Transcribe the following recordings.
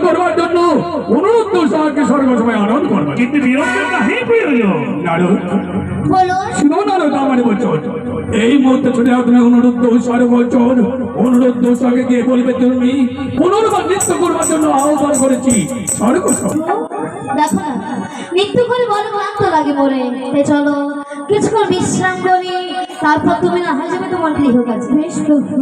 করবার জন্য অনুরোধ দোষাকে স্বর্গ সময় আনন্দ করবা, কিন্তু বিরোধের নাহি প্রয়োজন। নারদ বলো শুনো, নারদ আমার বচন, এই মুহূর্তে শুনে তুমি অনুরোধ দোষার বচন। অনুরোধ দোষাকে গিয়ে বলবে তুমি পুনর্বার নৃত্য করবার জন্য আহ্বান করেছি স্বর্গ সময়। দেখো না নৃত্য করে বড় ক্লান্ত লাগে মরে, চলো কিছুক্ষণ বিশ্রাম করি, তারপর তুমি না হয় যাবে তোমার গৃহ কাছে। বেশ প্রভু।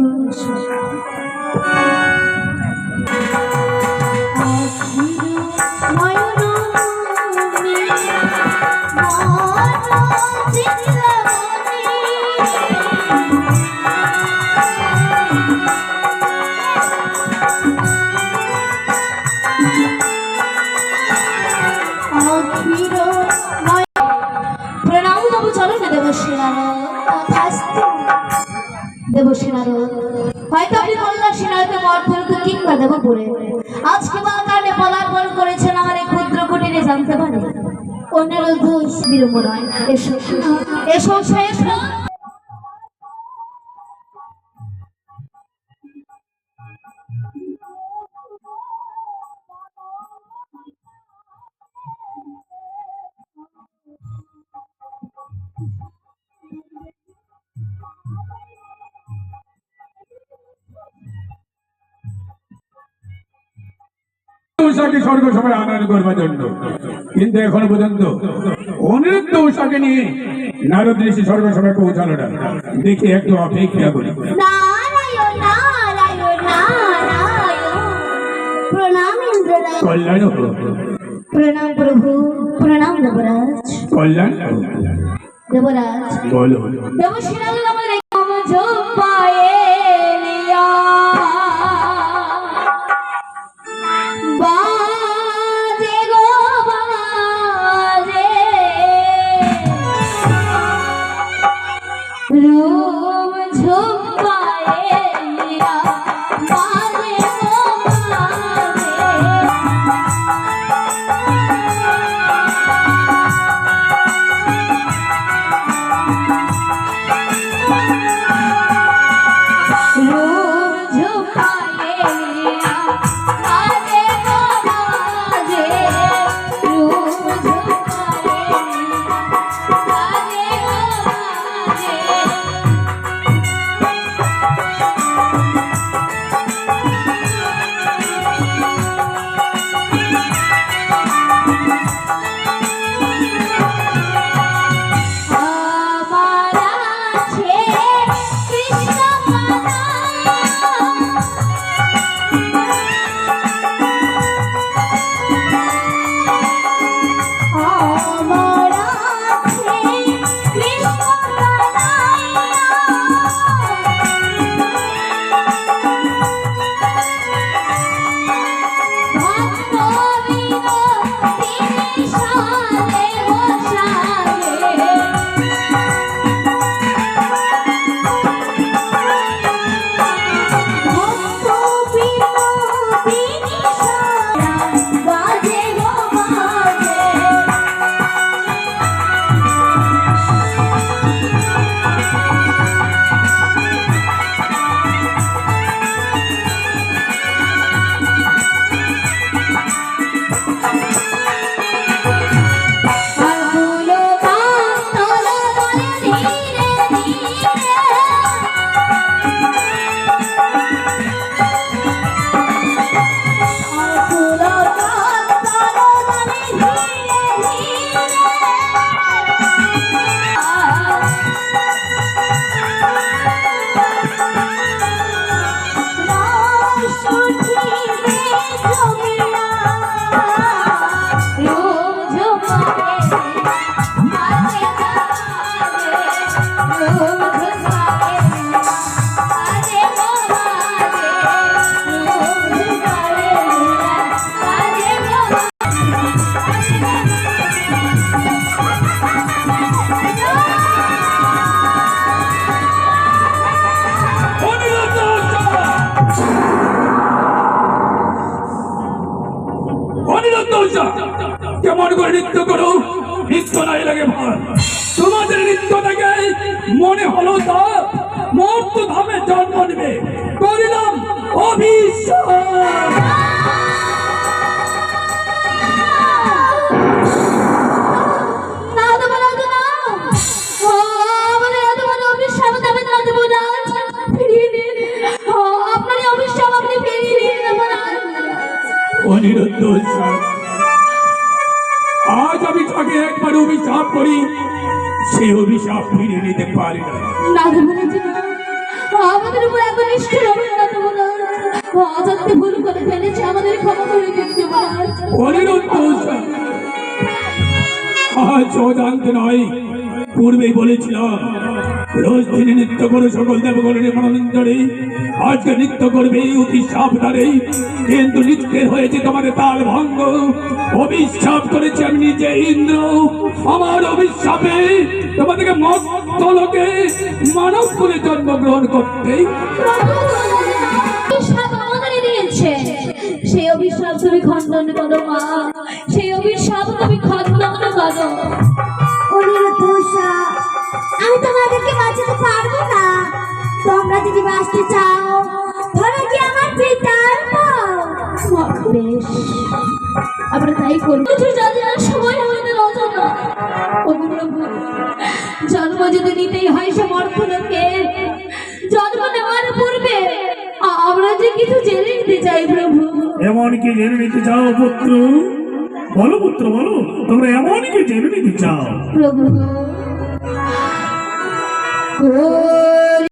হয়তো আপনি বললেন সিনাইতে মর্তরূপে কিংবা দেব পড়ে আজকে বা কারণে পলায়ন করেছেন আমার এই ক্ষুদ্র কুটিরে জানতে পারে অন্যের দোষ বিরূপ নয়। এসো এসো এসো। স্বর্গ সভায় আনয়ন করবার জন্য, কিন্তু এখনো পর্যন্ত অনিরুদ্ধ উষাকে নিয়ে নারদ ঋষি স্বর্গ সভায় পৌঁছালো না। দেখি একটু অপেক্ষা করি। কল্যাণ প্রণাম প্রভু, প্রণাম দেবরাজ। কল্যাণ দেবরাজ বলো। দেবশ্রী আমাদের পায়ে কেমন করে নৃত্য করো, নৃত্য নাই লাগে ভার। তোমাদের নৃত্য থেকে মনে হলো তা মর্ত ধামে জন্ম নেবে, করিলাম অবিশ্বাস। অনিরুদ্ধ, আজ আমি তাকে একবার অভিশাপ করি, সে অভিশাপ ফিরে নিতে পারি না। না দেবরাজ না, আমাদের উপর এত নিষ্ঠুর হবেন না দেবরাজ। অজান্তে ভুল করে ফেলেছে, আমাদের ক্ষমা করে দিন দেবরাজ। অনিরুদ্ধ, আজ অজান্তে নয়, পূর্বেই বলেছিলাম রোজ দিনে নৃত্য করে সকল দেবগণের মনোরঞ্জনে, আজকে নৃত্য করবে অতি সাবধানে, কিন্তু নৃত্যের হয়েছে তোমাদের তাল ভঙ্গ। অভিশাপ করেছি আমি নিজে ইন্দ্র, আমার অভিশাপে তোমাদেরকে মস্তলোকে মানব করে জন্মগ্রহণ করতে। অভিশাপ আমাদের দিয়েছে, সেই অভিশাপ তুমি খণ্ডন করো মা, সেই অভিশাপ তুমি খণ্ডন করো। অনিরুদ্ধ, আমি তোমাদেরকে বাঁচাতে পারবো না। তোমরা যদি বাঁচতে চাও ধরো কি আমার পিতার বেশ, আমরা তাই করবো। জানার সময় আমাদের অজানা। ওগো প্রভু, জন্ম যদি নিতেই হয় সে মর্তলোকে, জন্ম নেওয়ার পূর্বে আমরা যে কিছু জেনে নিতে চাই প্রভু। এমন কি জেনে নিতে চাও পুত্র? বলো পুত্র, বলো, তোমরা এমন কি জেনে নিতে চাও? প্রভু, ও